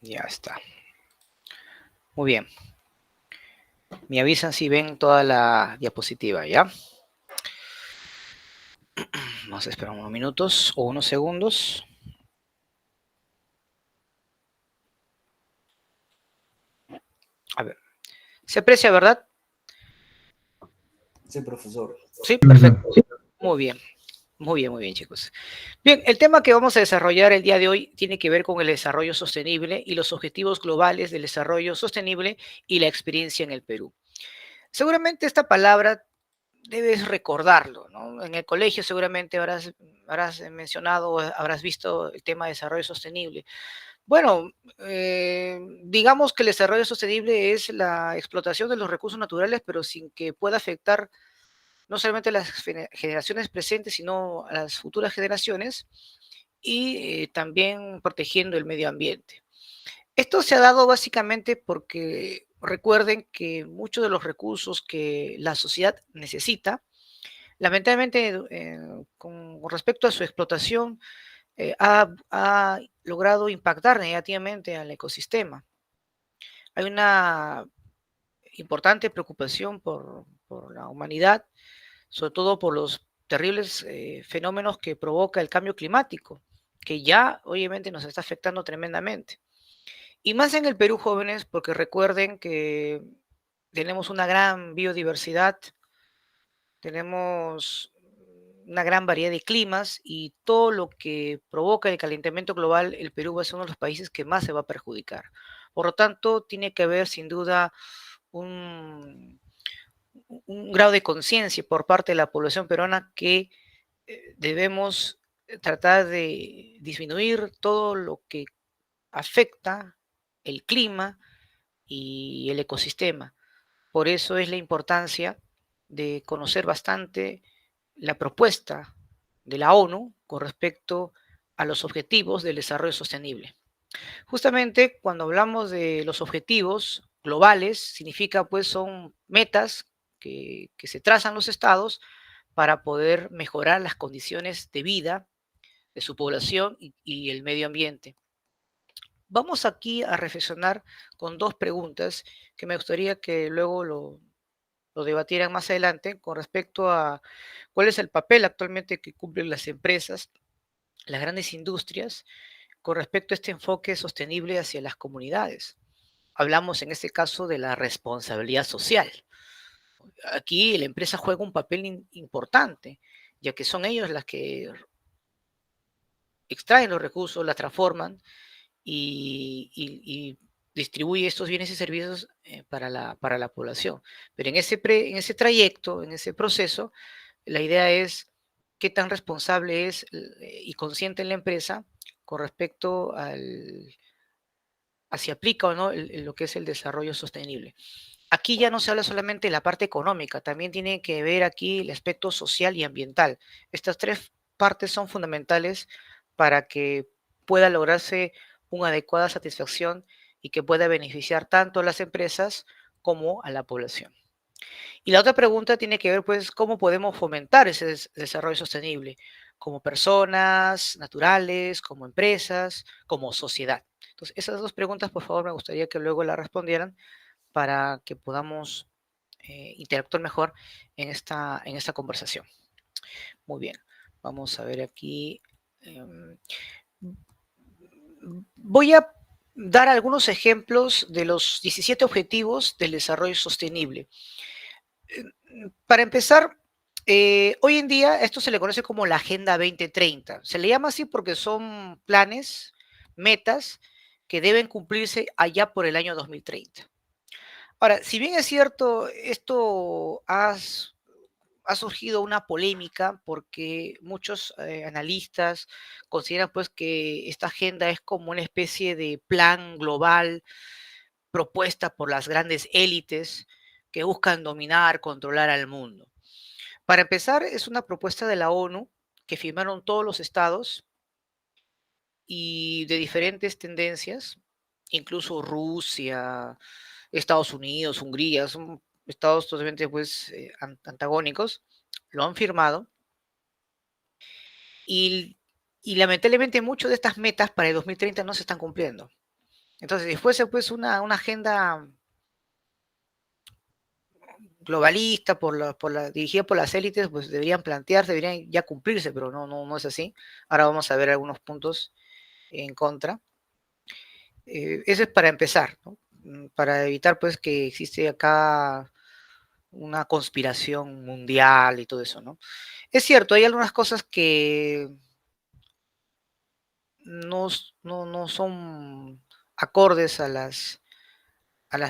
Ya está. Muy bien. Me avisan si ven toda la diapositiva, ¿ya? Vamos a esperar unos minutos o unos segundos. A ver. ¿Se aprecia, verdad? Sí, profesor. Sí, perfecto. Muy bien. Muy bien, chicos. Bien, el tema que vamos a desarrollar el día de hoy tiene que ver con el desarrollo sostenible y los objetivos globales del desarrollo sostenible y la experiencia en el Perú. Seguramente esta palabra debes recordarlo, ¿no? En el colegio seguramente habrás mencionado, habrás visto el tema de desarrollo sostenible. Bueno, digamos que el desarrollo sostenible es la explotación de los recursos naturales, pero sin que pueda afectar no solamente a las generaciones presentes, sino a las futuras generaciones y también protegiendo el medio ambiente. Esto se ha dado básicamente porque recuerden que muchos de los recursos que la sociedad necesita, lamentablemente con respecto a su explotación, ha logrado impactar negativamente al ecosistema. Hay una importante preocupación por la humanidad, sobre todo por los terribles fenómenos que provoca el cambio climático, que ya obviamente nos está afectando tremendamente. Y más en el Perú, jóvenes, porque recuerden que tenemos una gran biodiversidad, tenemos una gran variedad de climas y todo lo que provoca el calentamiento global, el Perú va a ser uno de los países que más se va a perjudicar. Por lo tanto, tiene que haber sin duda un, un grado de conciencia por parte de la población peruana que debemos tratar de disminuir todo lo que afecta el clima y el ecosistema. Por eso es la importancia de conocer bastante la propuesta de la ONU con respecto a los objetivos del desarrollo sostenible. Justamente cuando hablamos de los objetivos globales, significa pues son metas que se trazan los estados para poder mejorar las condiciones de vida de su población y el medio ambiente. Vamos aquí a reflexionar con dos preguntas que me gustaría que luego lo debatieran más adelante con respecto a cuál es el papel actualmente que cumplen las empresas, las grandes industrias, con respecto a este enfoque sostenible hacia las comunidades. Hablamos en este caso de la responsabilidad social. Aquí la empresa juega un papel importante, ya que son ellos las que extraen los recursos, las transforman y distribuye estos bienes y servicios para la población. Pero en ese trayecto, en ese proceso, la idea es qué tan responsable es y consciente en la empresa con respecto a si aplica o no lo que es el desarrollo sostenible. Aquí ya no se habla solamente de la parte económica, también tiene que ver aquí el aspecto social y ambiental. Estas tres partes son fundamentales para que pueda lograrse una adecuada satisfacción y que pueda beneficiar tanto a las empresas como a la población. Y la otra pregunta tiene que ver, pues, cómo podemos fomentar ese desarrollo sostenible como personas naturales, como empresas, como sociedad. Entonces, esas dos preguntas, por favor, me gustaría que luego las respondieran para que podamos interactuar mejor en esta conversación. Muy bien, vamos a ver aquí. em, Voy a dar algunos ejemplos de los 17 objetivos del desarrollo sostenible. Para empezar, hoy en día esto se le conoce como la Agenda 2030. Se le llama así porque son planes, metas que deben cumplirse allá por el año 2030. Ahora, si bien es cierto, ha surgido una polémica porque muchos analistas consideran pues que esta agenda es como una especie de plan global propuesta por las grandes élites que buscan dominar, controlar al mundo. Para empezar, es una propuesta de la ONU que firmaron todos los estados y de diferentes tendencias, incluso Rusia, Estados Unidos, Hungría, son estados totalmente pues, antagónicos, lo han firmado y, y lamentablemente muchas de estas metas para el 2030 no se están cumpliendo. Entonces, si fuese pues una agenda globalista dirigida por las élites, pues deberían plantearse, deberían ya cumplirse, pero no es así. Ahora vamos a ver algunos puntos en contra. Eso es para empezar, ¿no? Para evitar pues que existe acá una conspiración mundial y todo eso, ¿no? Es cierto, hay algunas cosas que no, no son acordes a las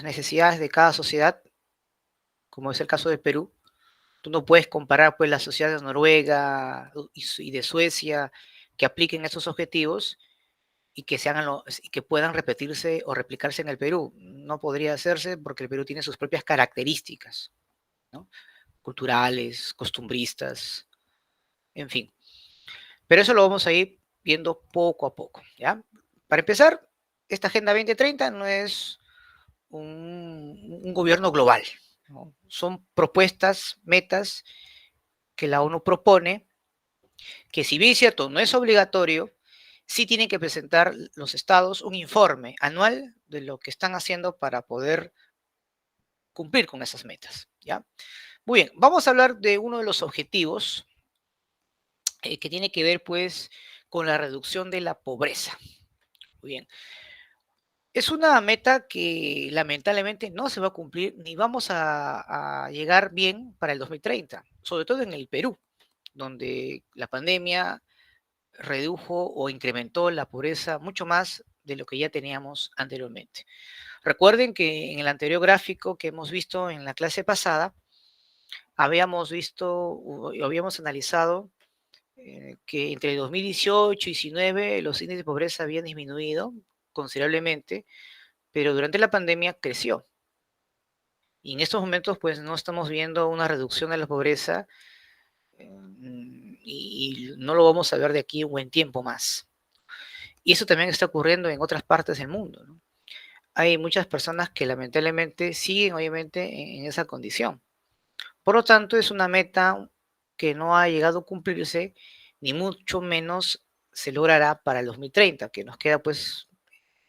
necesidades de cada sociedad, como es el caso de Perú. Tú no puedes comparar pues las sociedades de Noruega y de Suecia que apliquen esos objetivos y que, y que puedan repetirse o replicarse en el Perú. No podría hacerse porque el Perú tiene sus propias características, ¿no? Culturales, costumbristas, en fin. Pero eso lo vamos a ir viendo poco a poco, ¿ya? Para empezar, esta Agenda 2030 no es un gobierno global, ¿no? Son propuestas, metas que la ONU propone, que si bien es cierto, no es obligatorio, sí tienen que presentar los estados un informe anual de lo que están haciendo para poder cumplir con esas metas, ¿ya? Muy bien, vamos a hablar de uno de los objetivos que tiene que ver pues con la reducción de la pobreza. Muy bien, es una meta que lamentablemente no se va a cumplir ni vamos a llegar bien para el 2030, sobre todo en el Perú, donde la pandemia redujo o incrementó la pobreza mucho más de lo que ya teníamos anteriormente. Recuerden que en el anterior gráfico que hemos visto en la clase pasada, habíamos visto o habíamos analizado que entre 2018 y 2019 los índices de pobreza habían disminuido considerablemente, pero durante la pandemia creció. Y en estos momentos, pues no estamos viendo una reducción de la pobreza y no lo vamos a ver de aquí un buen tiempo más. Y eso también está ocurriendo en otras partes del mundo, ¿no? Hay muchas personas que lamentablemente siguen, obviamente, en esa condición. Por lo tanto, es una meta que no ha llegado a cumplirse, ni mucho menos se logrará para el 2030, que nos queda pues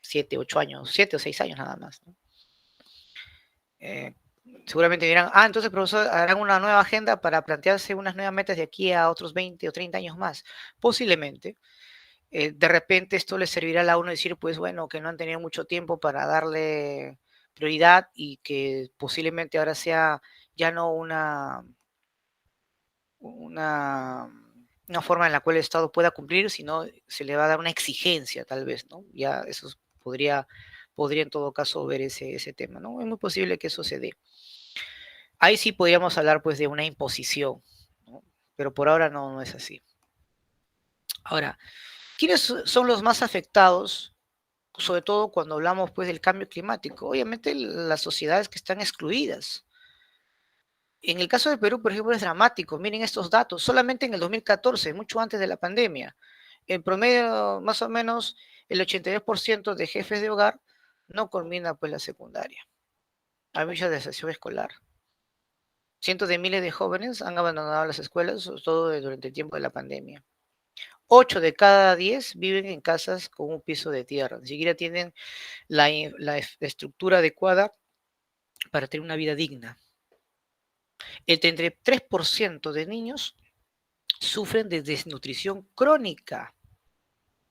7, 8 años, 7 o 6 años nada más, ¿no? Eh, Seguramente dirán, entonces, profesor, harán una nueva agenda para plantearse unas nuevas metas de aquí a otros 20 o 30 años más. Posiblemente. De repente esto le servirá a la ONU decir, pues bueno, que no han tenido mucho tiempo para darle prioridad y que posiblemente ahora sea ya no una, una forma en la cual el Estado pueda cumplir, sino se le va a dar una exigencia tal vez, ¿no? Ya eso podría en todo caso ver ese tema, ¿no? Es muy posible que eso se dé. Ahí sí podríamos hablar pues de una imposición, ¿no? Pero por ahora no es así. Ahora, ¿quiénes son los más afectados? Sobre todo cuando hablamos pues del cambio climático. Obviamente las sociedades que están excluidas. En el caso de Perú, por ejemplo, es dramático. Miren estos datos. Solamente en el 2014, mucho antes de la pandemia, en promedio, más o menos, el 82% de jefes de hogar no culmina pues la secundaria. Hay mucha deserción escolar. Cientos de miles de jóvenes han abandonado las escuelas, sobre todo durante el tiempo de la pandemia. 8 de cada 10 viven en casas con un piso de tierra. Ni siquiera tienen la estructura adecuada para tener una vida digna. El 33% de niños sufren de desnutrición crónica.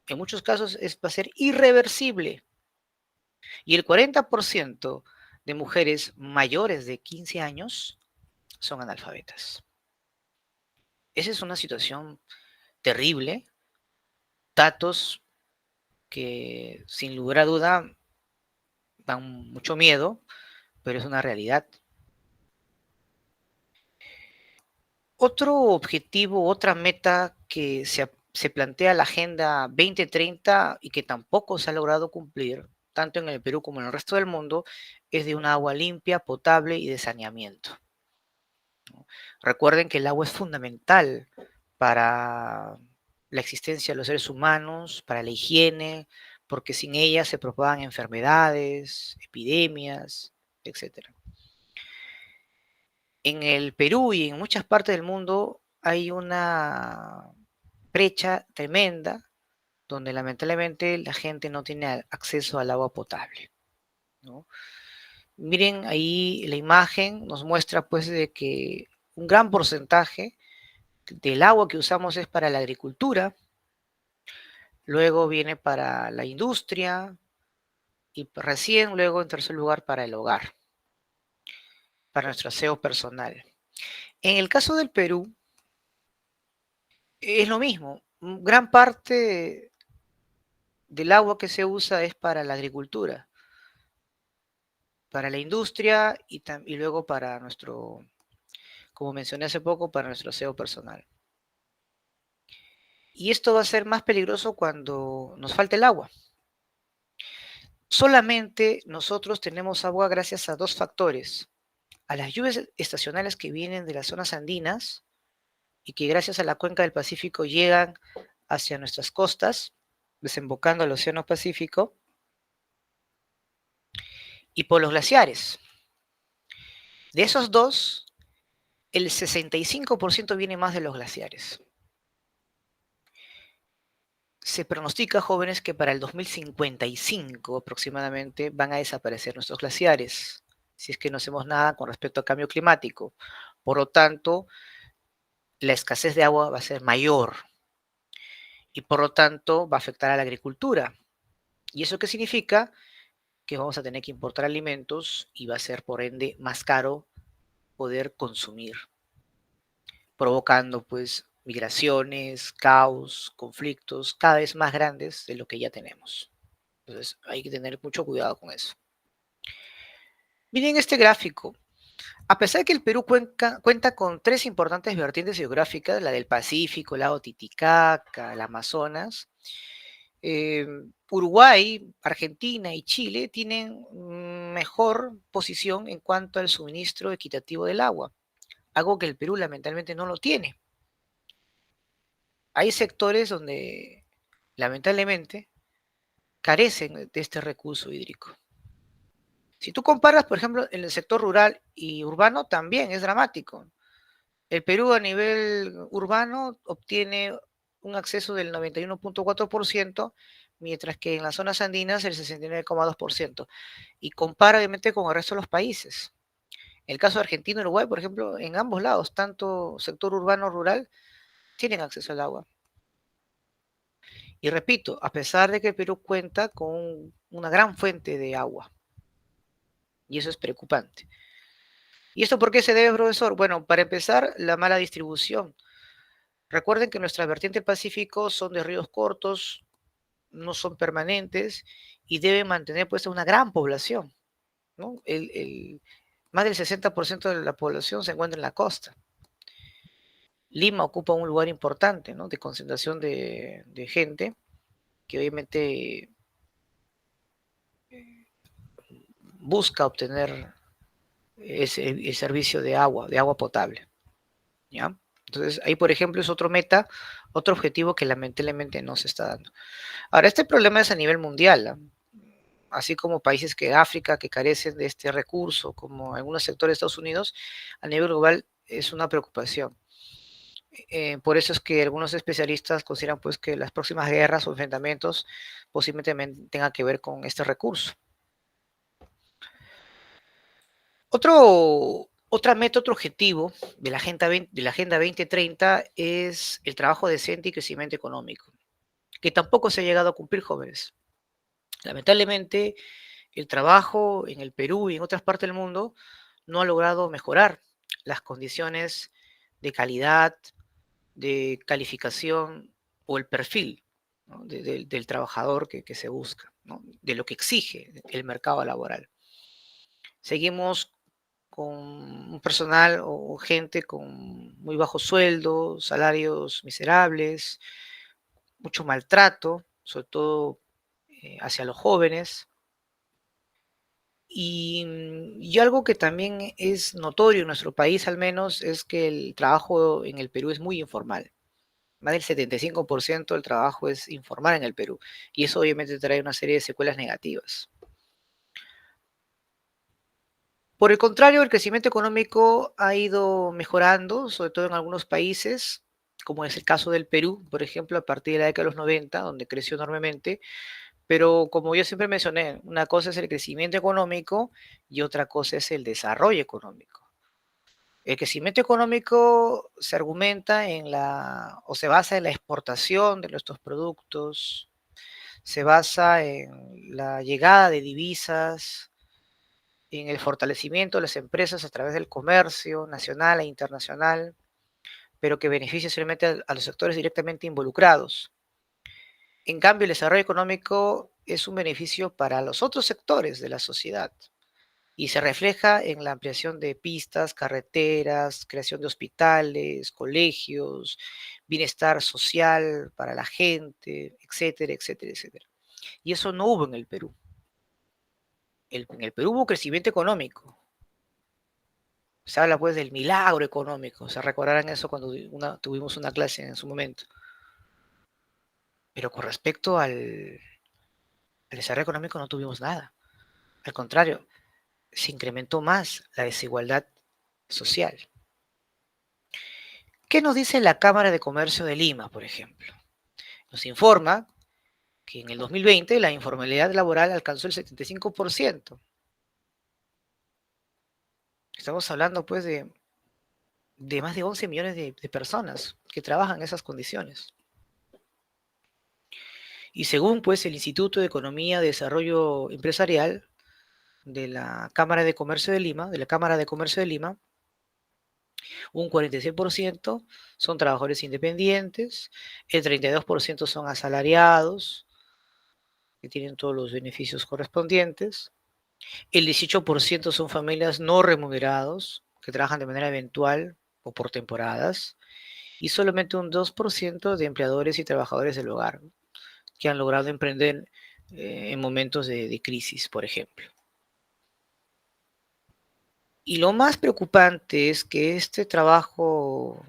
En muchos casos va a ser irreversible. Y el 40% de mujeres mayores de 15 años son analfabetas. Esa es una situación terrible, datos que sin lugar a duda dan mucho miedo, pero es una realidad. Otro objetivo, otra meta que se plantea la Agenda 2030 y que tampoco se ha logrado cumplir, tanto en el Perú como en el resto del mundo, es de un agua limpia, potable y de saneamiento. Recuerden que el agua es fundamental para la existencia de los seres humanos, para la higiene, porque sin ella se propagan enfermedades, epidemias, etcétera. En el Perú y en muchas partes del mundo hay una brecha tremenda donde lamentablemente la gente no tiene acceso al agua potable, ¿no? Miren ahí la imagen, nos muestra pues de que un gran porcentaje del agua que usamos es para la agricultura, luego viene para la industria y recién luego en tercer lugar para el hogar, para nuestro aseo personal. En el caso del Perú es lo mismo, gran parte del agua que se usa es para la agricultura, para la industria y luego para nuestro, como mencioné hace poco, para nuestro aseo personal. Y esto va a ser más peligroso cuando nos falte el agua. Solamente nosotros tenemos agua gracias a dos factores: a las lluvias estacionales que vienen de las zonas andinas y que gracias a la cuenca del Pacífico llegan hacia nuestras costas, desembocando al Océano Pacífico, y por los glaciares. De esos dos, el 65% viene más de los glaciares. Se pronostica, jóvenes, que para el 2055 aproximadamente van a desaparecer nuestros glaciares, si es que no hacemos nada con respecto al cambio climático. Por lo tanto, la escasez de agua va a ser mayor y por lo tanto va a afectar a la agricultura. ¿Y eso qué significa? Que vamos a tener que importar alimentos y va a ser por ende más caro poder consumir, provocando pues migraciones, caos, conflictos cada vez más grandes de lo que ya tenemos. Entonces hay que tener mucho cuidado con eso. Miren este gráfico. A pesar de que el Perú cuenta con tres importantes vertientes geográficas, la del Pacífico, el lago Titicaca, el Amazonas, eh, Uruguay, Argentina y Chile tienen mejor posición en cuanto al suministro equitativo del agua, algo que el Perú lamentablemente no lo tiene. Hay sectores donde lamentablemente carecen de este recurso hídrico. Si tú comparas, por ejemplo, en el sector rural y urbano, también es dramático. El Perú a nivel urbano obtiene un acceso del 91.4%, mientras que en las zonas andinas el 69.2%. Y compara obviamente con el resto de los países. El caso de Argentina y Uruguay, por ejemplo, en ambos lados, tanto sector urbano rural, tienen acceso al agua. Y repito, a pesar de que el Perú cuenta con una gran fuente de agua, y eso es preocupante. ¿Y esto por qué se debe, profesor? Bueno, para empezar, la mala distribución. Recuerden que nuestra vertiente del Pacífico son de ríos cortos, no son permanentes y deben mantener pues una gran población, ¿no? Más del 60% de la población se encuentra en la costa. Lima ocupa un lugar importante, ¿no? De concentración de gente que obviamente busca obtener el servicio de agua potable, ¿ya? Entonces, ahí, por ejemplo, es otro meta, otro objetivo que lamentablemente no se está dando. Ahora, este problema es a nivel mundial, ¿ah? Así como países que África que carecen de este recurso, como algunos sectores de Estados Unidos, a nivel global es una preocupación. Por eso es que algunos especialistas consideran pues que las próximas guerras o enfrentamientos posiblemente tengan que ver con este recurso. Otra meta, otro objetivo de la Agenda 2030 es el trabajo decente y crecimiento económico, que tampoco se ha llegado a cumplir, jóvenes. Lamentablemente, el trabajo en el Perú y en otras partes del mundo no ha logrado mejorar las condiciones de calidad, de calificación o el perfil, ¿no? Del trabajador que se busca, ¿no? De lo que exige el mercado laboral. Seguimos con un personal o gente con muy bajos sueldos, salarios miserables, mucho maltrato, sobre todo hacia los jóvenes. Y algo que también es notorio en nuestro país, al menos, es que el trabajo en el Perú es muy informal. Más del 75% del trabajo es informal en el Perú. Y eso obviamente trae una serie de secuelas negativas. Por el contrario, el crecimiento económico ha ido mejorando, sobre todo en algunos países. como es el caso del Perú, por ejemplo, a partir de la década de los 90, donde creció enormemente, pero como yo siempre mencioné, una cosa es el crecimiento económico y otra cosa es el desarrollo económico. El crecimiento económico se argumenta en la, o se basa en la exportación de nuestros productos, se basa en la llegada de divisas, en el fortalecimiento de las empresas a través del comercio nacional e internacional, pero que beneficia solamente a los sectores directamente involucrados. En cambio, el desarrollo económico es un beneficio para los otros sectores de la sociedad y se refleja en la ampliación de pistas, carreteras, creación de hospitales, colegios, bienestar social para la gente, etcétera, etcétera, etcétera. Y eso no hubo en el Perú. En el Perú hubo crecimiento económico. Se habla pues del milagro económico. Se recordarán eso cuando tuvimos una clase en su momento. Pero con respecto al desarrollo económico no tuvimos nada. Al contrario, se incrementó más la desigualdad social. ¿Qué nos dice la Cámara de Comercio de Lima, por ejemplo? Nos informa que en el 2020 la informalidad laboral alcanzó el 75%. Estamos hablando pues de más de 11 millones de personas que trabajan en esas condiciones. Y según pues el Instituto de Economía y Desarrollo Empresarial de la Cámara de Comercio de Lima, un 46% son trabajadores independientes, el 32% son asalariados, que tienen todos los beneficios correspondientes, el 18% son familias no remunerados, que trabajan de manera eventual o por temporadas, y solamente un 2% de empleadores y trabajadores del hogar, que han logrado emprender en momentos de crisis, por ejemplo. Y lo más preocupante es que este trabajo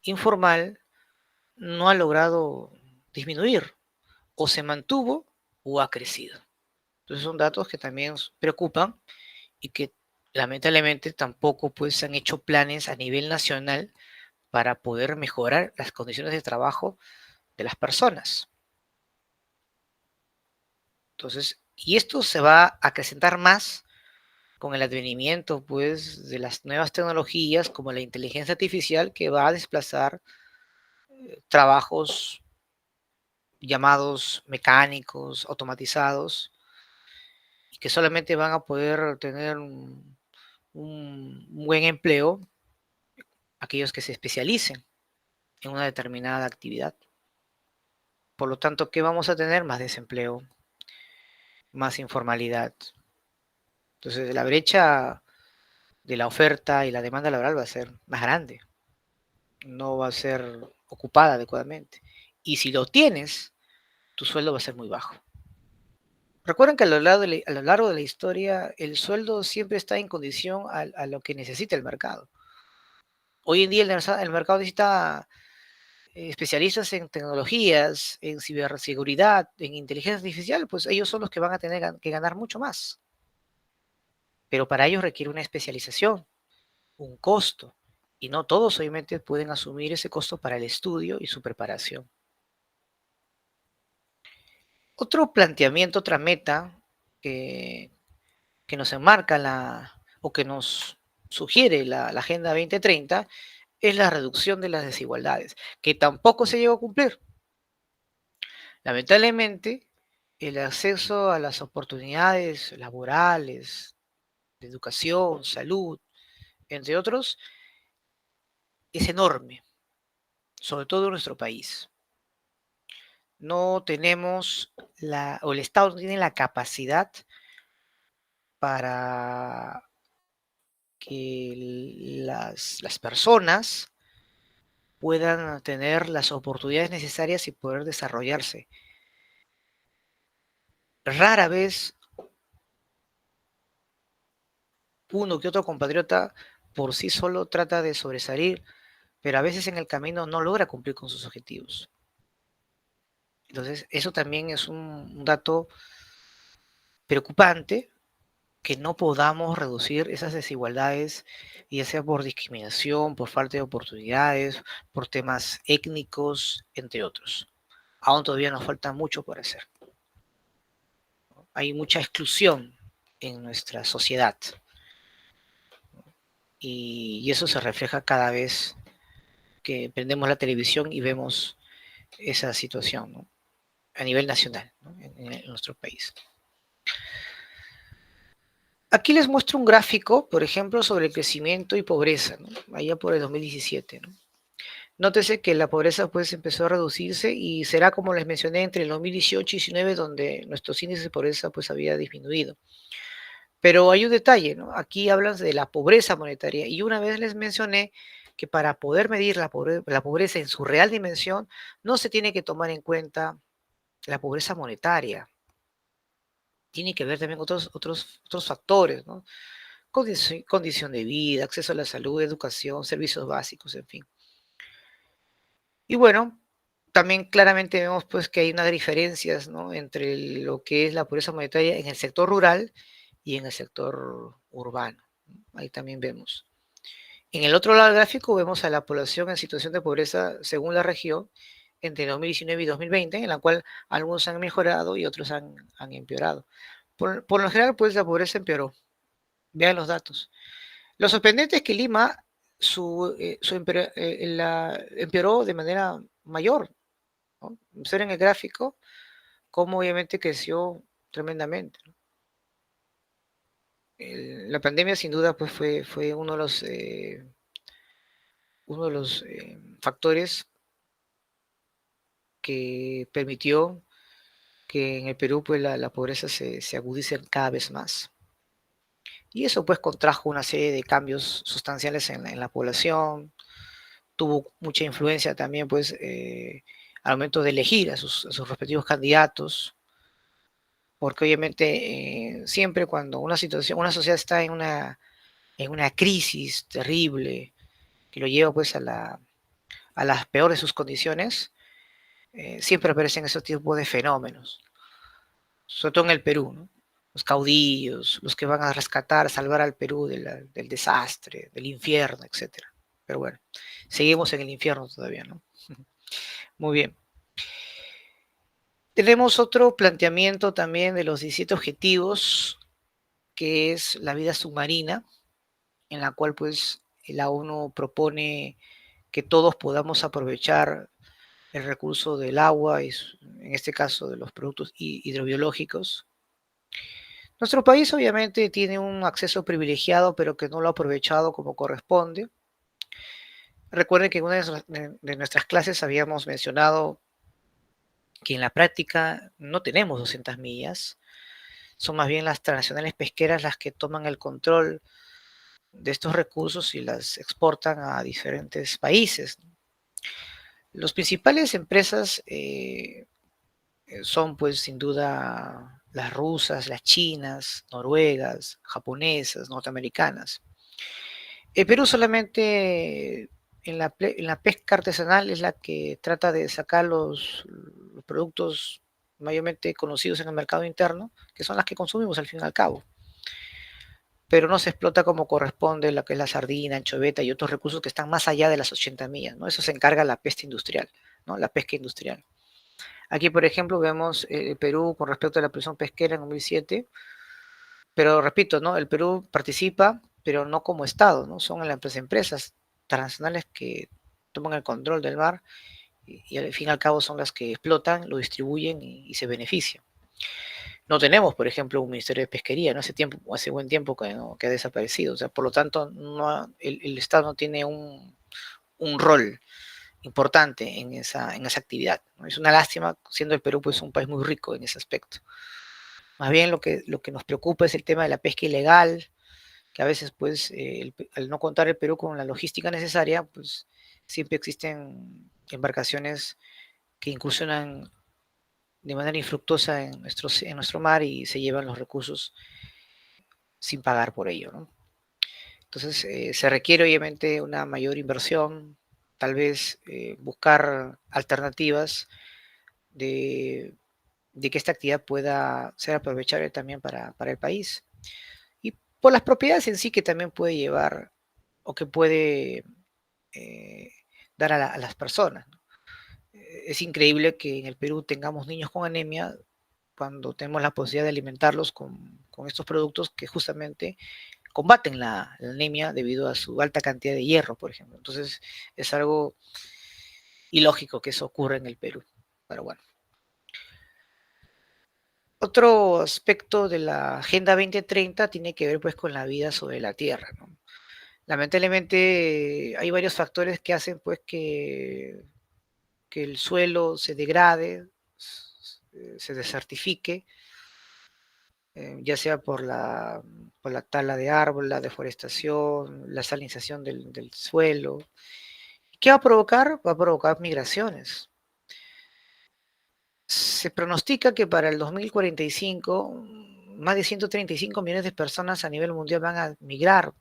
informal no ha logrado disminuir, o se mantuvo o ha crecido. Entonces son datos que también preocupan y que lamentablemente tampoco pues se han hecho planes a nivel nacional para poder mejorar las condiciones de trabajo de las personas. Entonces, y esto se va a acrecentar más con el advenimiento pues de las nuevas tecnologías como la inteligencia artificial, que va a desplazar trabajos llamados mecánicos, automatizados, y que solamente van a poder tener un buen empleo aquellos que se especialicen en una determinada actividad. Por lo tanto, ¿qué vamos a tener? Más desempleo, más informalidad. Entonces, la brecha de la oferta y la demanda laboral va a ser más grande, no va a ser ocupada adecuadamente. Y si lo tienes, tu sueldo va a ser muy bajo. Recuerden que a lo largo de la historia, el sueldo siempre está en condición a lo que necesita el mercado. Hoy en día el mercado necesita especialistas en tecnologías, en ciberseguridad, en inteligencia artificial, pues ellos son los que van a tener que ganar mucho más. Pero para ello requiere una especialización, un costo, y no todos obviamente pueden asumir ese costo para el estudio y su preparación. Otro planteamiento, otra meta que, que nos enmarca o que nos sugiere la Agenda 2030 es la reducción de las desigualdades, que tampoco se llegó a cumplir. Lamentablemente, el acceso a las oportunidades laborales, de educación, salud, entre otros, es enorme, sobre todo en nuestro país. No tenemos o el Estado no tiene la capacidad para que las personas puedan tener las oportunidades necesarias y poder desarrollarse. Rara vez uno que otro compatriota por sí solo trata de sobresalir, pero a veces en el camino no logra cumplir con sus objetivos. Entonces, eso también es un dato preocupante que no podamos reducir esas desigualdades, ya sea por discriminación, por falta de oportunidades, por temas étnicos, entre otros. Aún todavía nos falta mucho por hacer. Hay mucha exclusión en nuestra sociedad y eso se refleja cada vez que prendemos la televisión y vemos esa situación, ¿no? A nivel nacional, ¿no? En nuestro país. Aquí les muestro un gráfico, por ejemplo, sobre el crecimiento y pobreza, ¿no? Allá por el 2017, ¿no? Nótese que la pobreza pues empezó a reducirse y será como les mencioné entre el 2018 y 2019 donde nuestros índices de pobreza pues había disminuido. Pero hay un detalle, ¿no? Aquí hablan de la pobreza monetaria y una vez les mencioné que para poder medir la pobreza en su real dimensión no se tiene que tomar en cuenta la pobreza monetaria. Tiene que ver también otros factores, ¿no? Condición de vida, acceso a la salud, educación, servicios básicos, en fin. Y bueno, también claramente vemos pues que hay unas diferencias, ¿no? Entre lo que es la pobreza monetaria en el sector rural y en el sector urbano. Ahí también vemos. En el otro lado del gráfico vemos a la población en situación de pobreza según la región entre 2019 y 2020, en la cual algunos han mejorado y otros han empeorado. Por lo general, pues la pobreza empeoró. Vean los datos. Lo sorprendente es que Lima empeoró de manera mayor, ¿no? Ser en el gráfico cómo obviamente creció tremendamente, ¿no? La pandemia sin duda pues fue uno de los factores que permitió que en el Perú pues la pobreza se agudice cada vez más. Y eso pues contrajo una serie de cambios sustanciales en la población, tuvo mucha influencia también pues al momento de elegir a sus respectivos candidatos, porque obviamente siempre cuando una sociedad está en una crisis terrible que lo lleva pues a las peores de sus condiciones, siempre aparecen esos tipos de fenómenos, sobre todo en el Perú, ¿no? Los caudillos, los que van a rescatar, salvar al Perú del desastre, del infierno, etcétera. Pero bueno, seguimos en el infierno todavía, ¿no? Muy bien. Tenemos otro planteamiento también de los 17 objetivos, que es la vida submarina, en la cual pues la ONU propone que todos podamos aprovechar el recurso del agua, y en este caso de los productos hidrobiológicos. Nuestro país obviamente tiene un acceso privilegiado, pero que no lo ha aprovechado como corresponde. Recuerden que en una de nuestras clases habíamos mencionado que en la práctica no tenemos 200 millas, son más bien las transnacionales pesqueras las que toman el control de estos recursos y las exportan a diferentes países. Las principales empresas son pues sin duda las rusas, las chinas, noruegas, japonesas, norteamericanas. El Perú solamente en la pesca artesanal es la que trata de sacar los productos mayormente conocidos en el mercado interno, que son las que consumimos al fin y al cabo. Pero no se explota como corresponde lo que es la sardina, anchoveta y otros recursos que están más allá de las 80 millas, ¿no? Eso se encarga la pesca industrial, ¿no? La pesca industrial. Aquí, por ejemplo, vemos el Perú con respecto a la presión pesquera en 2007, pero repito, ¿no? El Perú participa, pero no como Estado, ¿no? Son las empresas transnacionales que toman el control del mar y al fin y al cabo son las que explotan, lo distribuyen y se benefician. No tenemos, por ejemplo, un ministerio de pesquería, ¿no? Hace buen tiempo que, ¿no? que ha desaparecido. O sea, por lo tanto, el Estado no tiene un rol importante en esa actividad, ¿no? Es una lástima, siendo el Perú pues, un país muy rico en ese aspecto. Más bien lo que nos preocupa es el tema de la pesca ilegal, que a veces, pues, al no contar el Perú con la logística necesaria, pues siempre existen embarcaciones que incursionan de manera infructuosa en nuestro mar y se llevan los recursos sin pagar por ello, ¿no? Entonces, se requiere obviamente una mayor inversión, tal vez buscar alternativas de, de, que esta actividad pueda ser aprovechable también para el país. por las propiedades en sí que también puede llevar o que puede eh, dar a las personas, ¿no? Es increíble que en el Perú tengamos niños con anemia cuando tenemos la posibilidad de alimentarlos con estos productos que justamente combaten la anemia debido a su alta cantidad de hierro, por ejemplo. Entonces, es algo ilógico que eso ocurra en el Perú. Pero bueno. Otro aspecto de la Agenda 2030 tiene que ver pues con la vida sobre la Tierra, ¿no? Lamentablemente hay varios factores que hacen pues que el suelo se degrade, se desertifique, ya sea por la tala de árbol, la deforestación, la salinización del suelo. ¿Qué va a provocar? Va a provocar migraciones. Se pronostica que para el 2045 más de 135 millones de personas a nivel mundial van a migrar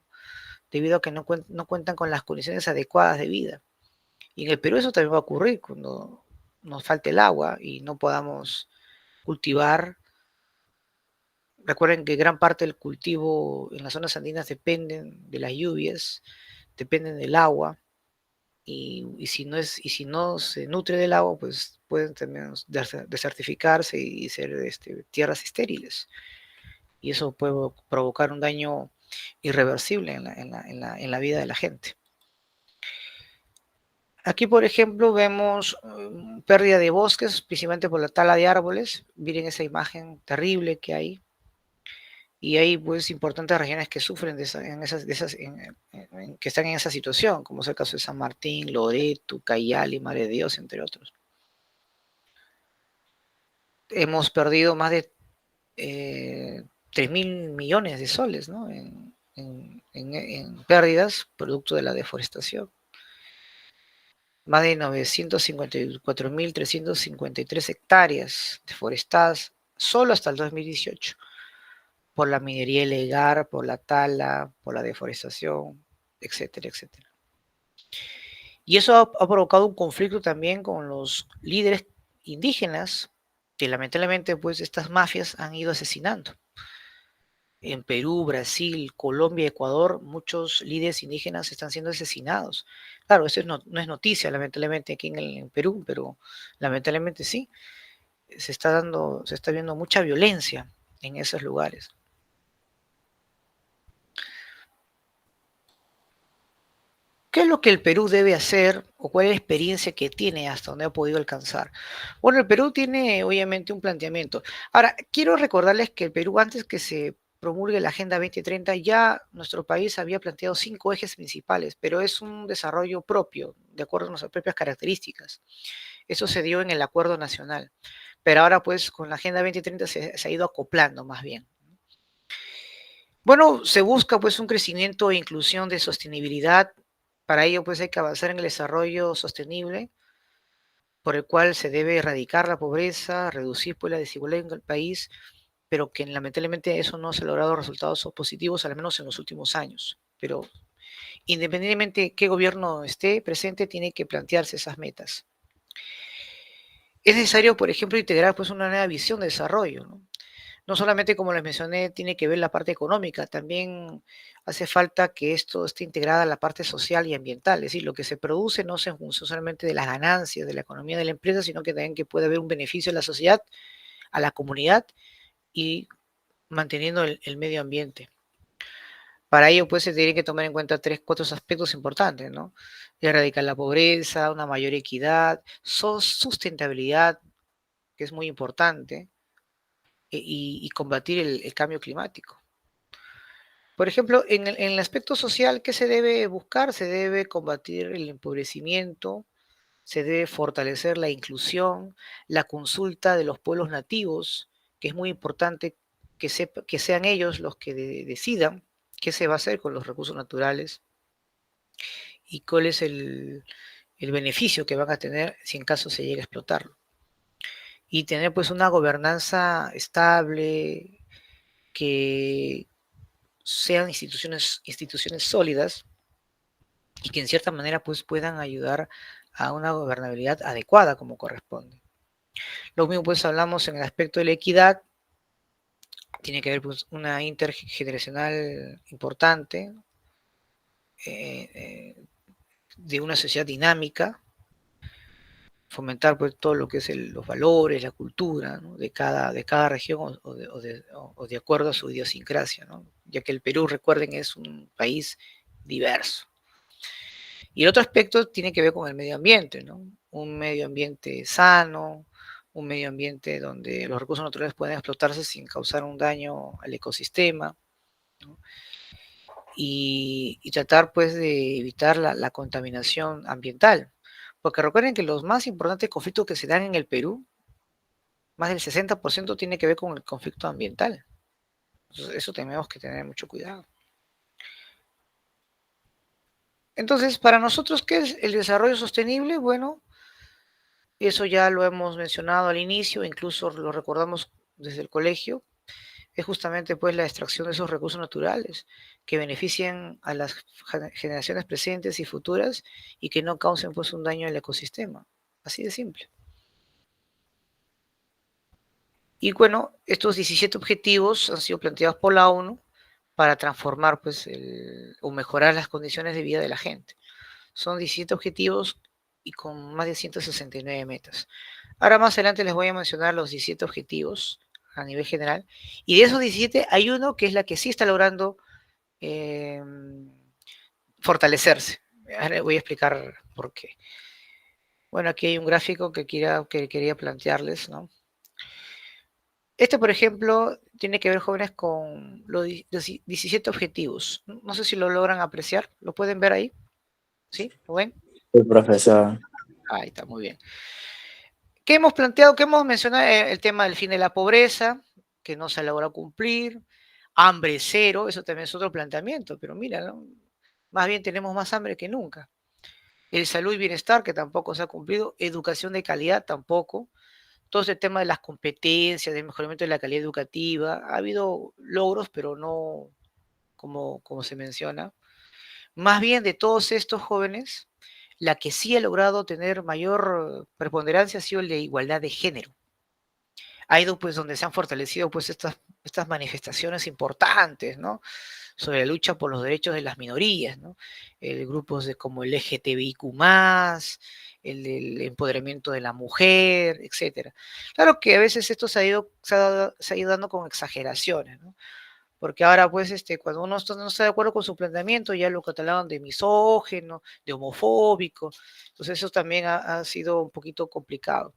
debido a que no cuentan con las condiciones adecuadas de vida. Y en el Perú eso también va a ocurrir cuando nos falte el agua y no podamos cultivar. Recuerden que gran parte del cultivo en las zonas andinas dependen de las lluvias, dependen del agua, y si no se nutre del agua, pues pueden también desertificarse y ser tierras estériles. Y eso puede provocar un daño irreversible en la vida de la gente. Aquí, por ejemplo, vemos pérdida de bosques, principalmente por la tala de árboles. Miren esa imagen terrible que hay. Y hay pues importantes regiones que sufren que están en esa situación, como es el caso de San Martín, Loreto, Cayali, Madre de Dios, entre otros. Hemos perdido más de 3.000 millones de soles, ¿no? En pérdidas producto de la deforestación. Más de 954.353 hectáreas deforestadas solo hasta el 2018 por la minería ilegal, por la tala, por la deforestación, etcétera, etcétera. Y eso ha provocado un conflicto también con los líderes indígenas, que lamentablemente pues estas mafias han ido asesinando. En Perú, Brasil, Colombia, Ecuador, muchos líderes indígenas están siendo asesinados. Claro, eso no es noticia, lamentablemente, aquí en Perú, pero lamentablemente sí, se está viendo mucha violencia en esos lugares. ¿Qué es lo que el Perú debe hacer o cuál es la experiencia que tiene hasta donde ha podido alcanzar? Bueno, el Perú tiene obviamente un planteamiento. Ahora, quiero recordarles que el Perú, antes que se promulgue la Agenda 2030, ya nuestro país había planteado 5 ejes principales, pero es un desarrollo propio, de acuerdo a nuestras propias características. Eso se dio en el Acuerdo Nacional, pero ahora pues con la Agenda 2030 se ha ido acoplando más bien. Bueno, se busca pues un crecimiento e inclusión de sostenibilidad. Para ello pues hay que avanzar en el desarrollo sostenible, por el cual se debe erradicar la pobreza, reducir pues la desigualdad en el país, pero que lamentablemente eso no se ha logrado resultados positivos, al menos en los últimos años. Pero independientemente de qué gobierno esté presente, tiene que plantearse esas metas. Es necesario, por ejemplo, integrar pues una nueva visión de desarrollo, ¿no? No solamente, como les mencioné, tiene que ver la parte económica, también hace falta que esto esté integrada a la parte social y ambiental, es decir, lo que se produce no es en función solamente de las ganancias, de la economía de la empresa, sino que también que puede haber un beneficio a la sociedad, a la comunidad y manteniendo el medio ambiente. Para ello, pues, se tienen que tomar en cuenta 3, 4 aspectos importantes, ¿no? Erradicar la pobreza, una mayor equidad, sustentabilidad, que es muy importante, y combatir el cambio climático. Por ejemplo, en el aspecto social, ¿qué se debe buscar? Se debe combatir el empobrecimiento, se debe fortalecer la inclusión, la consulta de los pueblos nativos, que es muy importante que sean ellos los que decidan qué se va a hacer con los recursos naturales y cuál es el beneficio que van a tener si en caso se llega a explotarlo. Y tener pues una gobernanza estable, que sean instituciones sólidas y que en cierta manera pues puedan ayudar a una gobernabilidad adecuada como corresponde. Lo mismo pues hablamos en el aspecto de la equidad, tiene que haber pues, una intergeneracional importante, eh, eh, de una sociedad dinámica, fomentar pues todo lo que es los valores, la cultura, ¿no? de cada región o de acuerdo a su idiosincrasia, ¿no? Ya que el Perú, recuerden, es un país diverso. Y el otro aspecto tiene que ver con el medio ambiente, ¿no? Un medio ambiente sano, un medio ambiente donde los recursos naturales pueden explotarse sin causar un daño al ecosistema, ¿no? Y tratar pues de evitar la contaminación ambiental. Porque recuerden que los más importantes conflictos que se dan en el Perú, más del 60% tiene que ver con el conflicto ambiental. Entonces, eso tenemos que tener mucho cuidado. Entonces, para nosotros, ¿qué es el desarrollo sostenible? Bueno, eso ya lo hemos mencionado al inicio, incluso lo recordamos desde el colegio, es justamente pues la extracción de esos recursos naturales que beneficien a las generaciones presentes y futuras y que no causen pues un daño al ecosistema. Así de simple. Y bueno, estos 17 objetivos han sido planteados por la ONU para transformar pues o mejorar las condiciones de vida de la gente. Son 17 objetivos y con más de 169 metas. Ahora más adelante les voy a mencionar los 17 objetivos a nivel general. Y de esos 17 hay uno que es la que sí está logrando eh, fortalecerse. Ahora voy a explicar por qué. Bueno, aquí hay un gráfico que quería plantearles, ¿no? Este, por ejemplo, tiene que ver, jóvenes, con los 17 objetivos. No sé si lo logran apreciar. ¿Lo pueden ver ahí? ¿Sí? ¿Lo ven? El profesor. Ahí está, muy bien. ¿Qué hemos planteado? ¿Qué hemos mencionado? El tema del fin de la pobreza, que no se ha logrado cumplir. Hambre cero, eso también es otro planteamiento, pero mira, ¿no? Más bien tenemos más hambre que nunca. El salud y bienestar, que tampoco se ha cumplido. Educación de calidad, tampoco. Todo ese tema de las competencias, del mejoramiento de la calidad educativa. Ha habido logros, pero no como se menciona. Más bien de todos estos jóvenes, la que sí ha logrado tener mayor preponderancia ha sido el de igualdad de género. Ha ido pues donde se han fortalecido pues estas manifestaciones importantes, ¿no? Sobre la lucha por los derechos de las minorías, ¿no? Grupos como el LGTBIQ+, el empoderamiento de la mujer, etcétera. Claro que a veces esto se ha ido dando con exageraciones, ¿no? Porque ahora, pues, cuando uno no está de acuerdo con su planteamiento, ya lo catalogan de misógino, de homofóbico. Entonces, eso también ha sido un poquito complicado.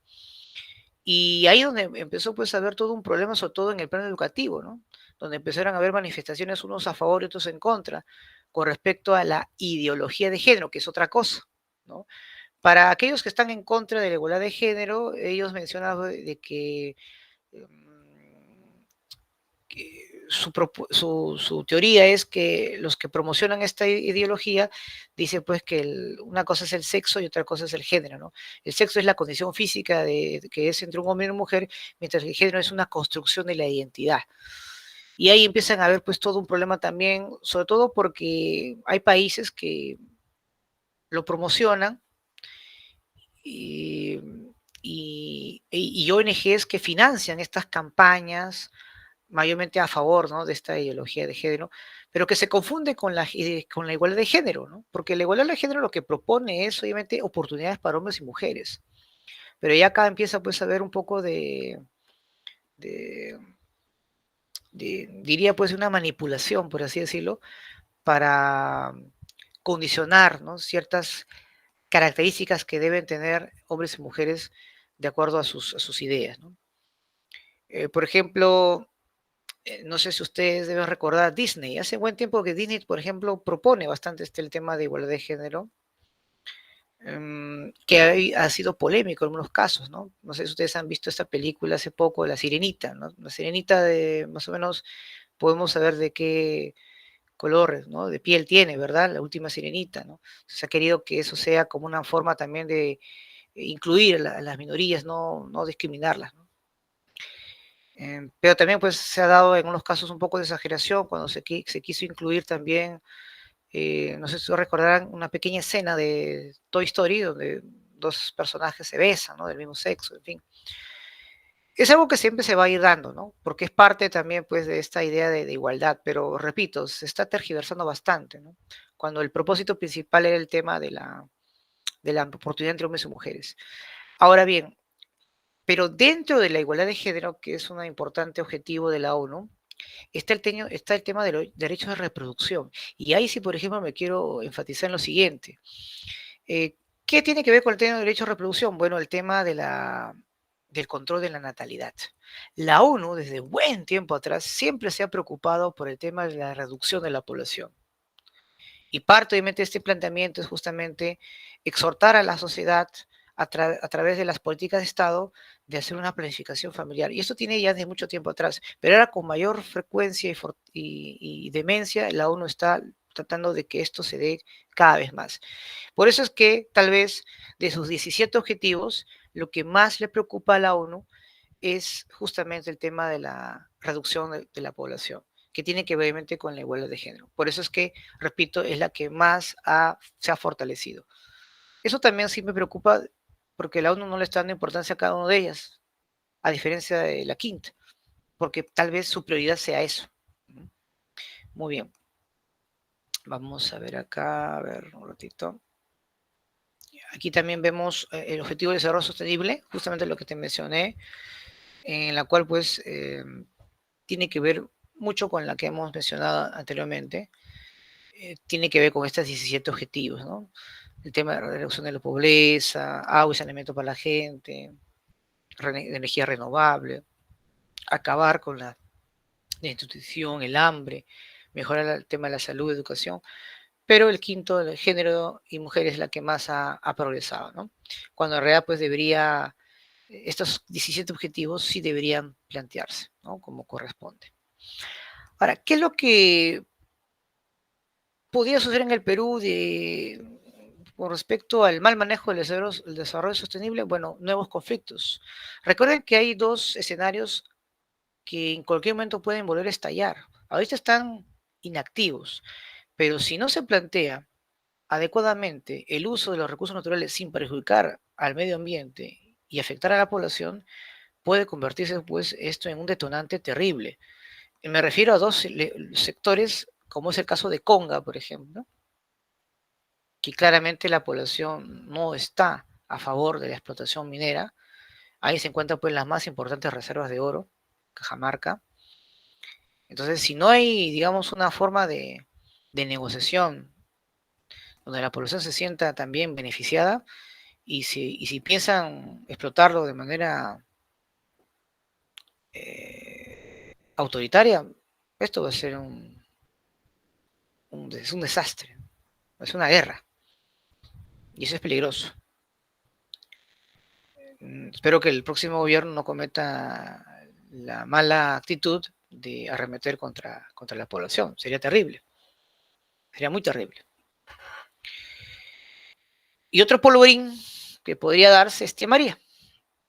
Y ahí donde empezó pues a haber todo un problema, sobre todo en el plano educativo, ¿no? Donde empezaron a haber manifestaciones unos a favor y otros en contra, con respecto a la ideología de género, que es otra cosa, ¿no? Para aquellos que están en contra de la igualdad de género, ellos mencionan de que su teoría es que los que promocionan esta ideología dicen pues que una cosa es el sexo y otra cosa es el género, ¿no? El sexo es la condición física que es entre un hombre y una mujer, mientras que el género es una construcción de la identidad. Y ahí empiezan a haber pues todo un problema también, sobre todo porque hay países que lo promocionan y, y ONGs que financian estas campañas mayormente a favor, ¿no? De esta ideología de género, pero que se confunde con la igualdad de género, ¿no? Porque la igualdad de género lo que propone es obviamente oportunidades para hombres y mujeres, pero ya acá empieza pues a haber un poco de, diría pues una manipulación, por así decirlo, para condicionar, ¿no? Ciertas características que deben tener hombres y mujeres de acuerdo a sus ideas, ¿no? Por ejemplo, no sé si ustedes deben recordar Disney. Hace buen tiempo que Disney, por ejemplo, propone bastante el tema de igualdad de género, que ha sido polémico en algunos casos, ¿no? No sé si ustedes han visto esta película hace poco, La Sirenita, ¿no? La Sirenita de más o menos podemos saber de qué color, ¿no? De piel tiene, ¿verdad? La última Sirenita, ¿no? Se ha querido que eso sea como una forma también de incluir a las minorías, no discriminarlas, ¿no? Pero también pues se ha dado en unos casos un poco de exageración cuando se quiso incluir también, no sé si recordarán una pequeña escena de Toy Story donde dos personajes se besan, ¿no? Del mismo sexo, en fin. Es algo que siempre se va a ir dando, ¿no? Porque es parte también, pues, de esta idea de igualdad, pero repito, se está tergiversando bastante, ¿no? Cuando el propósito principal era el tema de la oportunidad entre hombres y mujeres. Ahora bien, pero dentro de la igualdad de género, que es un importante objetivo de la ONU, está el tema de los derechos de reproducción. Y ahí sí, por ejemplo, me quiero enfatizar en lo siguiente. Eh, ¿Qué tiene que ver con el tema de derecho de reproducción? Bueno, el tema del control de la natalidad. La ONU, desde buen tiempo atrás, siempre se ha preocupado por el tema de la reducción de la población. Y parte, obviamente, de este planteamiento es justamente exhortar a la sociedad a través de las políticas de Estado de hacer una planificación familiar. Y esto tiene ya de mucho tiempo atrás, pero ahora con mayor frecuencia y demencia, la ONU está tratando de que esto se dé cada vez más. Por eso es que tal vez de sus 17 objetivos, lo que más le preocupa a la ONU es justamente el tema de la reducción de la población, que tiene que ver obviamente con la igualdad de género. Por eso es que, repito, es la que más se ha fortalecido. Eso también sí me preocupa porque la ONU no le está dando importancia a cada una de ellas, a diferencia de la quinta, porque tal vez su prioridad sea eso. Muy bien. Vamos a ver acá, a ver un ratito. Aquí también vemos el objetivo de desarrollo sostenible, justamente lo que te mencioné, en la cual pues tiene que ver mucho con la que hemos mencionado anteriormente, tiene que ver con estos 17 objetivos, ¿no? El tema de la reducción de la pobreza, agua y saneamiento para la gente, energía renovable, acabar con la desnutrición, el hambre, mejorar el tema de la salud, educación, pero el quinto, el género y mujeres, es la que más ha progresado, ¿no? Cuando en realidad pues debería, estos 17 objetivos sí deberían plantearse, ¿no? Como corresponde. Ahora, ¿qué es lo que podría suceder en el Perú con respecto al mal manejo del desarrollo sostenible? Bueno, nuevos conflictos. Recuerden que hay dos escenarios que en cualquier momento pueden volver a estallar. Ahorita están inactivos, pero si no se plantea adecuadamente el uso de los recursos naturales sin perjudicar al medio ambiente y afectar a la población, puede convertirse pues esto en un detonante terrible. Me refiero a dos sectores, como es el caso de Conga, por ejemplo, que claramente la población no está a favor de la explotación minera. Ahí se encuentran pues las más importantes reservas de oro, Cajamarca. Entonces, si no hay, digamos, una forma de negociación donde la población se sienta también beneficiada y si piensan explotarlo de manera autoritaria, esto va a ser es un desastre, es una guerra y eso es peligroso. Espero que el próximo gobierno no cometa la mala actitud de arremeter contra la población. Sería terrible, sería muy terrible. Y otro polvorín que podría darse es Tía María,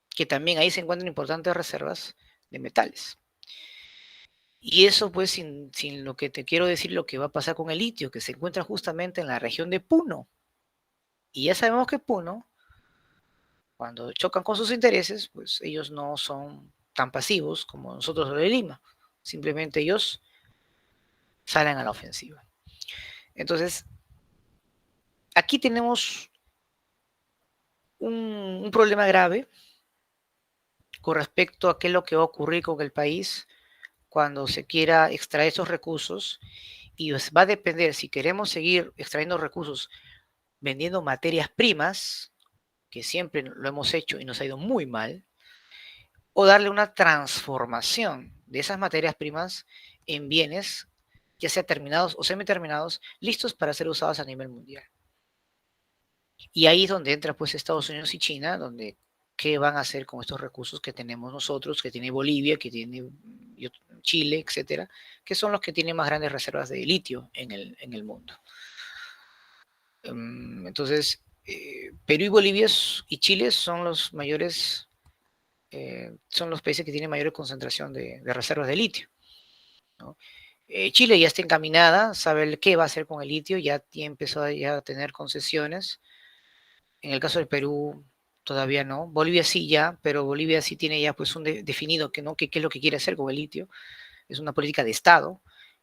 que también ahí se encuentran importantes reservas de metales. Y eso pues sin lo que te quiero decir, lo que va a pasar con el litio, que se encuentra justamente en la región de Puno. Y ya sabemos que Puno, cuando chocan con sus intereses, pues ellos no son tan pasivos como nosotros de Lima. Simplemente ellos salen a la ofensiva. Entonces, aquí tenemos un problema grave con respecto a qué es lo que va a ocurrir con el país cuando se quiera extraer esos recursos y va a depender si queremos seguir extrayendo recursos vendiendo materias primas, que siempre lo hemos hecho y nos ha ido muy mal, o darle una transformación de esas materias primas en bienes, ya sea terminados o semi-terminados, listos para ser usados a nivel mundial. Y ahí es donde entra pues Estados Unidos y China, donde qué van a hacer con estos recursos que tenemos nosotros, que tiene Bolivia, que tiene Chile, etcétera, que son los que tienen más grandes reservas de litio en el mundo. Entonces, Perú y Bolivia y Chile son los mayores, son los países que tienen mayor concentración de reservas de litio, ¿no? Chile ya está encaminada, sabe qué va a hacer con el litio, ya empezó ya a tener concesiones. En el caso del Perú, todavía no. Bolivia sí ya, pero Bolivia sí tiene ya pues un definido que no, que qué es lo que quiere hacer con el litio. Es una política de Estado.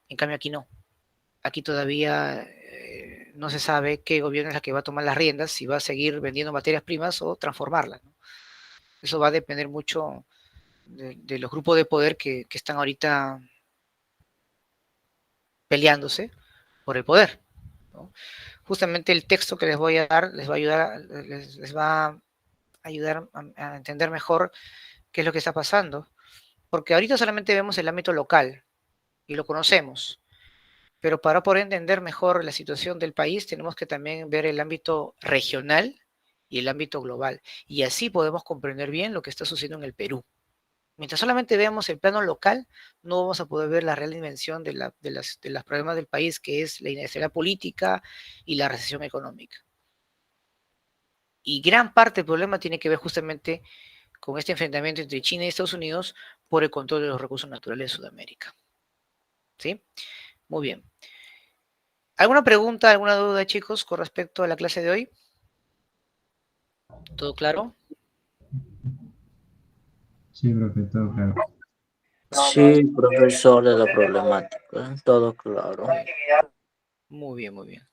En cambio aquí no. Aquí todavía no se sabe qué gobierno es la que va a tomar las riendas, si va a seguir vendiendo materias primas o transformarlas, ¿no? Eso va a depender mucho de los grupos de poder que están ahorita peleándose por el poder, ¿no? Justamente el texto que les voy a dar les va a ayudar, les va a ayudar a entender mejor qué es lo que está pasando, porque ahorita solamente vemos el ámbito local y lo conocemos, pero para poder entender mejor la situación del país tenemos que también ver el ámbito regional y el ámbito global, y así podemos comprender bien lo que está sucediendo en el Perú. Mientras solamente veamos el plano local, no vamos a poder ver la real dimensión de los problemas del país, que es la inestabilidad política y la recesión económica. Y gran parte del problema tiene que ver justamente con este enfrentamiento entre China y Estados Unidos por el control de los recursos naturales de Sudamérica. ¿Sí? Muy bien. ¿Alguna pregunta, alguna duda, chicos, con respecto a la clase de hoy? ¿Todo claro? Sí, profe, todo claro. Sí, profesor, de la problemática, todo claro. Muy bien, muy bien.